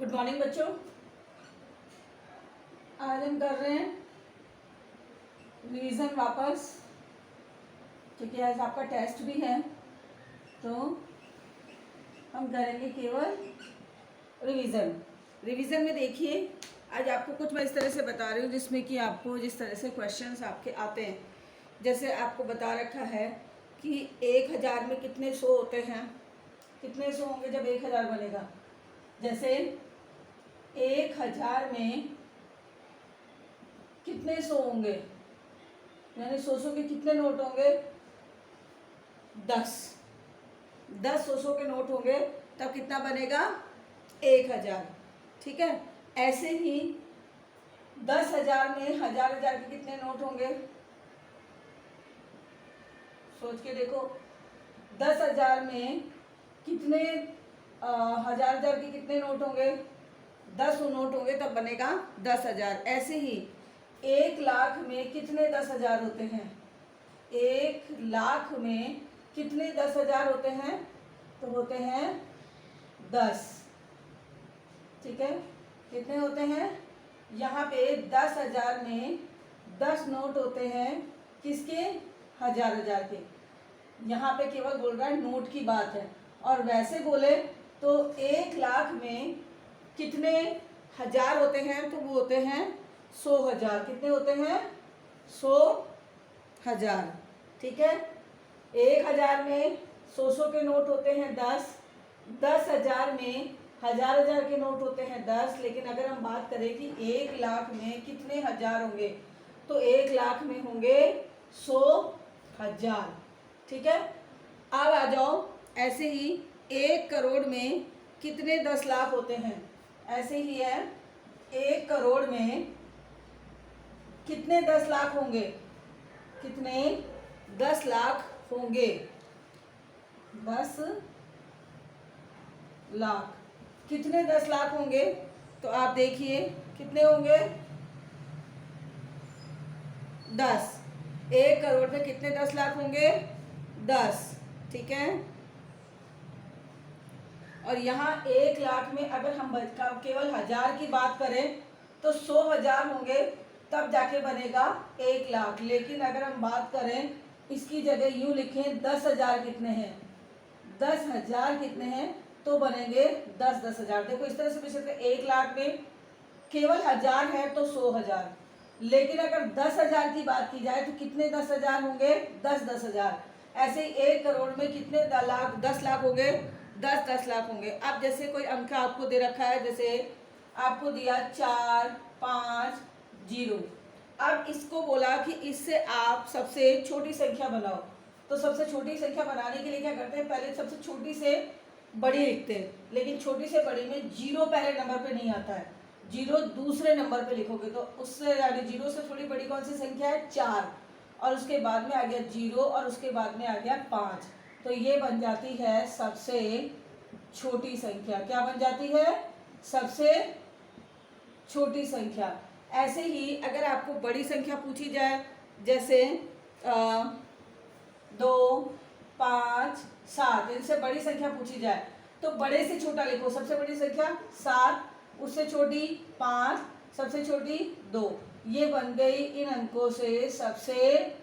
Good morning बच्चों। आज हम कर रहे हैं रिवीजन वापस, क्योंकि आज आपका टेस्ट भी है, तो हम करेंगे केवल रिवीजन। रिवीजन में देखिए, आज आपको कुछ मैं इस तरह से बता रही हूँ जिसमें कि आपको जिस तरह से क्वेश्चंस आपके आते हैं, जैसे आपको बता रखा है कि 1000 में कितने 100 होते हैं, कितने 100 होंगे जब 1000 बनेगा। जैसे 1000 में कितने 100 होंगे, यानी 100 के कितने नोट होंगे, 10 100 के नोट होंगे, तब कितना बनेगा 1000। ठीक है, ऐसे ही 10,000 में 1000 के कितने नोट होंगे, सोच के देखो। 10,000 में कितने 1000 के कितने नोट होंगे, 10 नोट होंगे, तब बनेगा 10,000। ऐसे ही 1,00,000 में कितने 10,000 होते हैं, 1,00,000 में कितने 10,000 होते हैं, तो होते हैं 10। ठीक है, कितने होते हैं, यहाँ पे 10,000 में 10 नोट होते हैं, किसके, 1000 के। यहाँ पे केवल बोल रहा है नोट की बात है, और वैसे बोले तो 1,00,000 में कितने 1000 होते हैं, तो वो होते हैं 100,000। कितने होते हैं, 100,000। ठीक है, 1,000 में 100 के नोट होते हैं 10, 10,000 में 1000 के नोट होते हैं 10। लेकिन अगर हम बात करें कि 1,00,000 में कितने 1000 होंगे, तो 1,00,000 में होंगे 100,000। ठीक है, अब आ जाओ, ऐसे ही 1 करोड़ में कितने 10 लाख होते हैं, ऐसे ही है 1 करोड़ में कितने 10 लाख होंगे, कितने 10 लाख होंगे, 10 लाख। कितने 10 लाख होंगे, तो आप देखिए कितने होंगे, 10। 1 करोड़ में कितने 10 लाख होंगे, 10। ठीक है, और यहाँ 1,00,000 में अगर हम केवल 1000 की बात करें तो 100,000 होंगे, तब जाके बनेगा 1,00,000। लेकिन अगर हम बात करें, इसकी जगह यूं लिखें 10,000 कितने हैं, 10,000 कितने हैं, तो बनेंगे 10,000। देखो इस तरह से भी सकते, 1,00,000 में केवल 1000 है तो 100,000। लेकिन अगर 10,000 की बात की जाए तो कितने 10,000 होंगे, 10,000। ऐसे ही 1 करोड़ में कितने 10 लाख होंगे, 10 लाख होंगे। अब जैसे कोई अंक आपको दे रखा है, जैसे आपको दिया 4, 5, 0। अब इसको बोला कि इससे आप सबसे छोटी संख्या बनाओ, तो सबसे छोटी संख्या बनाने के लिए क्या करते हैं, पहले सबसे छोटी से बड़ी लिखते हैं। लेकिन छोटी से बड़ी में 0 पहले नंबर पे नहीं आता है, 0 दूसरे नंबर पे लिखोगे, तो उससे यानी 0 से थोड़ी बड़ी कौन सी संख्या है, 4, और उसके बाद में आ गया 0, और उसके बाद में आ गया 5। तो ये बन जाती है सबसे छोटी संख्या। क्या बन जाती है, सबसे छोटी संख्या। ऐसे ही अगर आपको बड़ी संख्या पूछी जाए, जैसे 2, 5, 7, इनसे बड़ी संख्या पूछी जाए, तो बड़े से छोटा लिखो। सबसे बड़ी संख्या 7, उससे छोटी 5, सबसे छोटी 2। ये बन गई इन अंकों से सबसे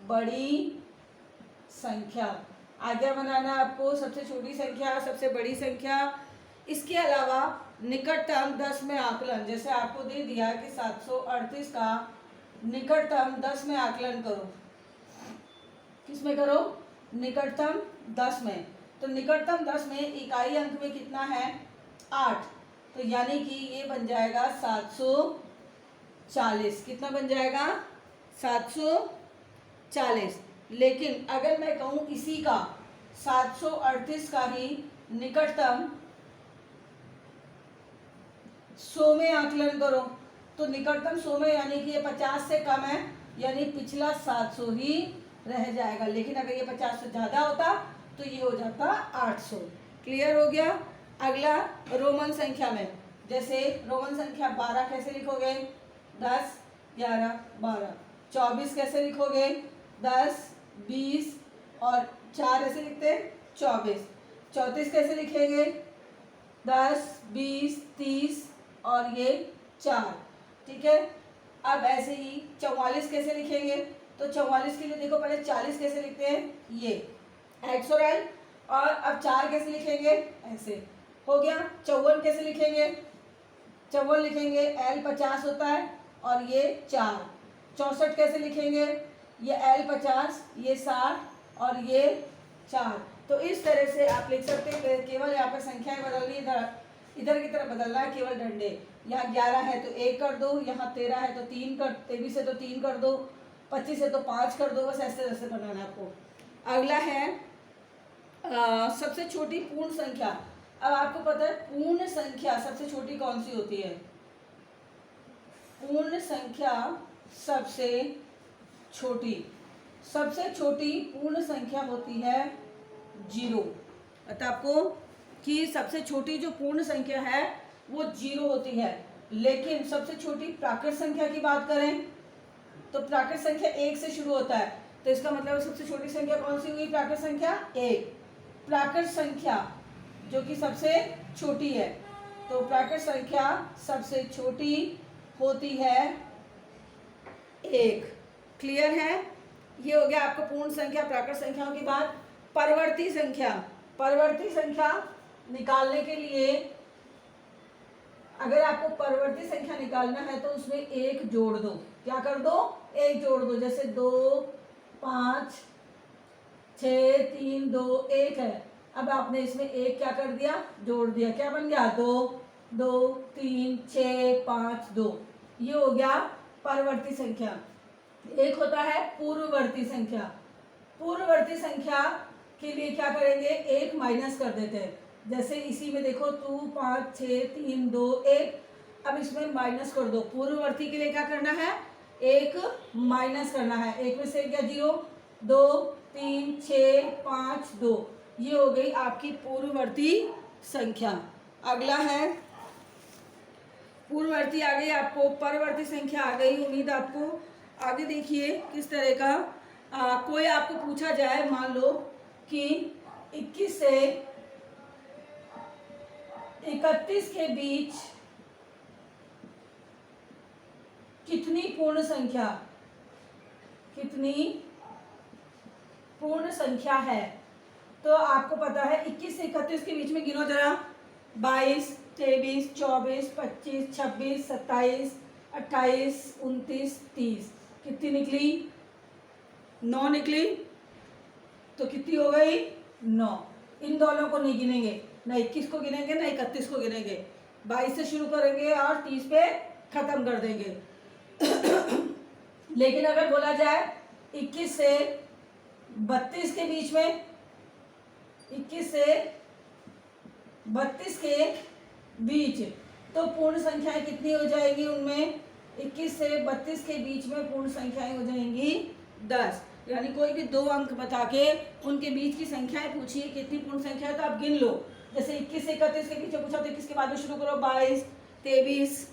बड़ी संख्या। आगे बनाना आपको सबसे छोटी संख्या, सबसे बड़ी संख्या। इसके अलावा निकटतम 10 में आकलन, जैसे आपको दे दिया कि 738 का निकटतम 10 में आकलन करो। किस में करो, निकटतम 10 में। तो निकटतम 10 में इकाई अंक में कितना है, 8। तो यानी कि ये बन जाएगा 740। कितना बन जाएगा, 740। लेकिन अगर मैं कहूँ इसी का 738 का ही निकटतम 100 में आकलन करो, तो निकटतम 100 में यानी कि ये 50 से कम है, यानी पिछला 700 ही रह जाएगा। लेकिन अगर ये 50 से ज़्यादा होता तो ये हो जाता 800। क्लियर हो गया। अगला रोमन संख्या में, जैसे रोमन संख्या 12 कैसे लिखोगे, 10, 11, 12। 24 कैसे लिखोगे, 10, 20 और 4 ऐसे लिखते हैं 24। 34 कैसे लिखेंगे, 10, 20, 30 और ये 4। ठीक है, अब ऐसे ही 44 कैसे लिखेंगे? तो 44 के लिए देखो पहले 40 कैसे लिखते हैं, ये एक्स और एल, और अब 4 कैसे लिखेंगे, ऐसे हो गया। 54 कैसे लिखेंगे? 54 लिखेंगे, एल 50 होता है और ये 4। 64 कैसे लिखेंगे? ये एल 50, ये 60 और ये 4। तो इस तरह से आप लिख सकते हैं। केवल यहाँ पर संख्याएं बदलनी, इधर इधर की तरफ बदलना है, केवल डंडे। यहाँ 11 है तो 1 कर दो, यहाँ 13 है तो 3 कर, 23 है तो 3 कर दो, 25 है तो 5 कर दो, बस ऐसे ऐसे बनाना है आपको। अगला है सबसे छोटी पूर्ण संख्या। अब आपको पता है पूर्ण संख्या सबसे छोटी कौन सी होती है? पूर्ण संख्या सबसे छोटी पूर्ण संख्या होती है 0। पता आपको कि सबसे छोटी जो पूर्ण संख्या है वो 0 होती है। लेकिन सबसे छोटी प्राकृत संख्या की बात करें तो प्राकृत संख्या 1 से शुरू होता है। तो इसका मतलब सबसे छोटी संख्या कौन सी हुई? प्राकृत संख्या 1। प्राकृत संख्या जो कि सबसे छोटी है, तो प्राकृत संख्या सबसे छोटी होती है 1। क्लियर है? ये हो गया आपको पूर्ण संख्या प्राकृत संख्याओं की बात। परवर्ती संख्या निकालने के लिए, अगर आपको परवर्ती संख्या निकालना है तो उसमें 1 जोड़ दो। क्या कर दो? 1 जोड़ दो। जैसे 2, 5, 6, 3, 2, 1 है। अब आपने इसमें 1 क्या कर दिया? जोड़ दिया। क्या बन गया? 2, 2, 3, 6, 5, 2। ये हो गया परवर्ती संख्या। एक होता है पूर्ववर्ती संख्या। पूर्ववर्ती संख्या के लिए क्या करेंगे? 1 माइनस कर देते हैं। जैसे इसी में देखो 2, 5, 6, 3, 2, 1। अब इसमें माइनस कर दो। पूर्ववर्ती के लिए क्या करना है? 1 माइनस करना है। 1 में से क्या? 0, 2, 3, 6, 5, 2। ये हो गई आपकी पूर्ववर्ती संख्या। अगला है पूर्ववर्ती आ गई, आपको परवर्ती संख्या आ गई। उम्मीद आपको आगे देखिए किस तरह का कोई आपको पूछा जाए, मान लो कि 21 से 31 के बीच कितनी पूर्ण संख्या है? तो आपको पता है 21 से 31 के बीच में गिनो जरा। 22, 23, 24, 25, 26, 27, 28, 29, 30। कितनी निकली? 9 निकली। तो कितनी हो गई? 9। इन दोनों को नहीं गिनेंगे, ना 21 को गिनेंगे ना 31 को गिनेंगे। 22 से शुरू करेंगे और 30 पे खत्म कर देंगे। लेकिन अगर बोला जाए 21 से 32 के बीच में, 21 से 32 के बीच, तो पूर्ण संख्याएं कितनी हो जाएगी? उनमें 21 से 32 के बीच में पूर्ण संख्याएं हो जाएंगी 10। यानी कोई भी 2 अंक बता के उनके बीच की संख्याएं पूछिए कितनी पूर्ण संख्या है तो आप गिन लो। जैसे 21 से 31 के बीच पूछा तो 21 के बाद में शुरू करो। 22, 23,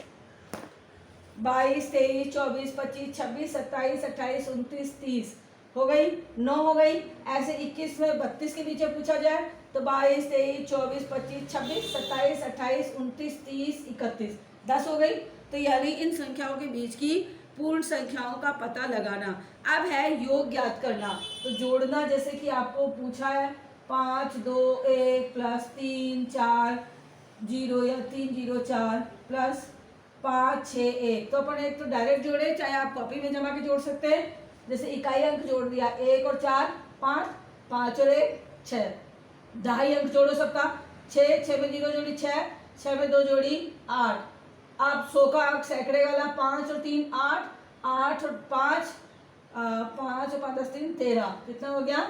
24, 25, 26, 27, 28, 29, 30 हो गई। 9 हो गई। ऐसे 21 में 32 के बीच पूछा जाए तो 22, 23, 24, 25, 26, 27, 28, 29, 30, 31, 10 हो गई। तो यानी इन संख्याओं के बीच की पूर्ण संख्याओं का पता लगाना। अब है योग ज्ञात करना। तो जोड़ना, जैसे कि आपको पूछा है 5, 2, 1 प्लस 3, 4, 0 या 3, 0, 4 प्लस 5, 6, 1। तो अपन एक तो डायरेक्ट जोड़े, चाहे आप कॉपी में जमा के जोड़ सकते हैं। जैसे इकाई अंक जोड़ दिया, 1 और 4 5, 5 और 1 6। दहाई अंक जोड़ो सबका, 6, 6 में 0 जोड़ी 6, 6 में 2 जोड़ी 8। आप 100 का अंक सैकड़े वाला 5 और 3 8, 8 और 5 5 और 5 10 3 13। कितना हो गया?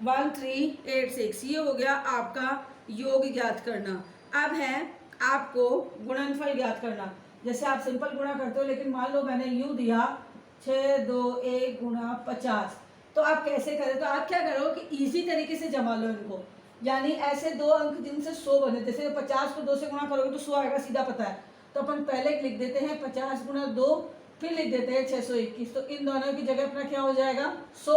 1386। ये हो गया आपका योग ज्ञात करना। अब है आपको गुणनफल ज्ञात करना। जैसे आप सिंपल गुणा करते हो, लेकिन मान लो मैंने यूं दिया 6, 2, 1 गुणा 50। तो आप कैसे करें? तो आप क्या करो कि इजी तरीके से जमा लो इनको। यानी ऐसे 2 अंक जिनसे 100 बने, जैसे 50 को 2 से गुणा करोगे तो 100 आएगा, सीधा पता है। तो अपन पहले लिख देते हैं 50 गुणा 2, फिर लिख देते हैं 621। तो इन दोनों की जगह अपना क्या हो जाएगा? 100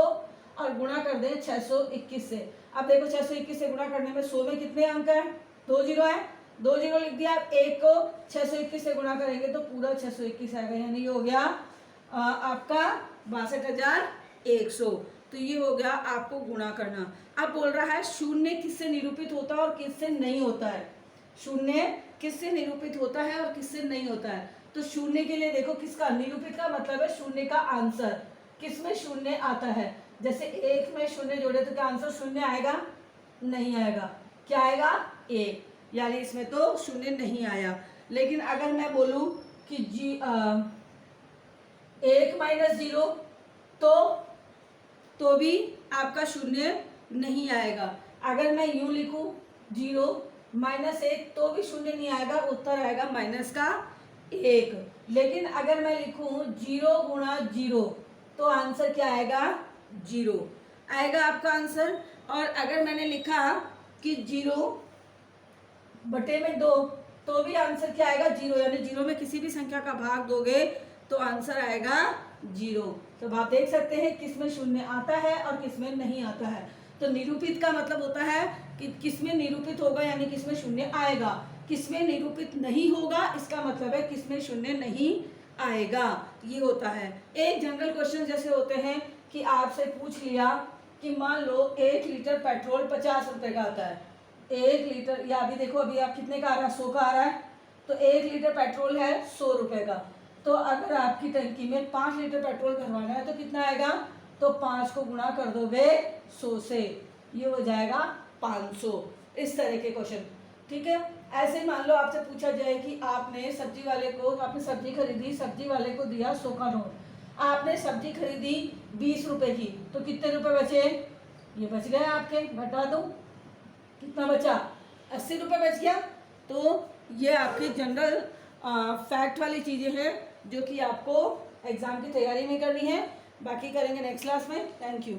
और गुणा कर दें 621 से। अब देखो 621 से गुणा करने में 100 में कितने अंक है? 2 जीरो है। 2 जीरो लिख दिया। आप एक को 621 से गुणा करेंगे तो पूरा 621 आएगा, यानी ये हो गया आपका 62,100। तो ये हो गया आपको गुणा करना। अब बोल रहा है शून्य किससे निरूपित होता है और किससे नहीं होता है। शून्य किससे निरूपित होता है और किससे नहीं होता है। तो शून्य के लिए देखो, किसका निरूपित का मतलब है शून्य का आंसर, किसमें शून्य आता है। जैसे एक में शून्य जोड़े तो क्या आंसर शून्य आएगा, नहीं आएगा। क्या आएगा, एक, यानी इसमें तो शून्य नहीं आया। लेकिन अगर मैं बोलूं कि एक माइनस जीरो तो भी आपका शून्य नहीं आएगा। अगर मैं यूं लिखूं जीरो माइनस एक तो भी शून्य नहीं आएगा, उत्तर आएगा माइनस का एक। लेकिन अगर मैं लिखूं जीरो गुणा जीरो तो आंसर क्या आएगा, जीरो आएगा आपका आंसर। और अगर मैंने लिखा कि जीरो बटे में दो तो भी आंसर क्या आएगा, जीरो, यानी जीरो में किसी भी संख्या का भाग दोगे तो आंसर आएगा जीरो। तो आप देख सकते हैं किसमें शून्य आता है और किसमें नहीं आता है। तो निरूपित का मतलब होता है कि किसमें निरूपित होगा यानी किसमें शून्य आएगा, किसमें निरूपित नहीं होगा इसका मतलब है किसमें शून्य नहीं आएगा, ये होता है। एक जनरल क्वेश्चन जैसे होते हैं कि आपसे पूछ लिया कि मान लो 1 लीटर पेट्रोल 50 रुपए का आता है। 1 लीटर, या अभी देखो अभी आप कितने का आ रहा है, 100 का आ रहा है। तो 1 लीटर पेट्रोल है 100 रुपए का। तो अगर आपकी टंकी में 5 लीटर पेट्रोल भरवाना है तो कितना आएगा, तो 5 को गुणा कर दोगे 100 से, ये हो जाएगा 500। इस तरह के क्वेश्चन, ठीक है। ऐसे मान लो आपसे पूछा जाए कि आपने सब्जी वाले को, आपने सब्जी खरीदी, सब्जी वाले को दिया 100 का नोट, आपने सब्जी खरीदी 20 रुपए की, तो कितने रुपए बचे, ये बच गए आपके, घटा दो कितना बचा, 80 रुपए बच गया। तो ये आपकी जनरल फैक्ट वाली चीज़ें हैं जो कि आपको एग्जाम की तैयारी में करनी है। बाकी करेंगे नेक्स्ट क्लास में। Thank you.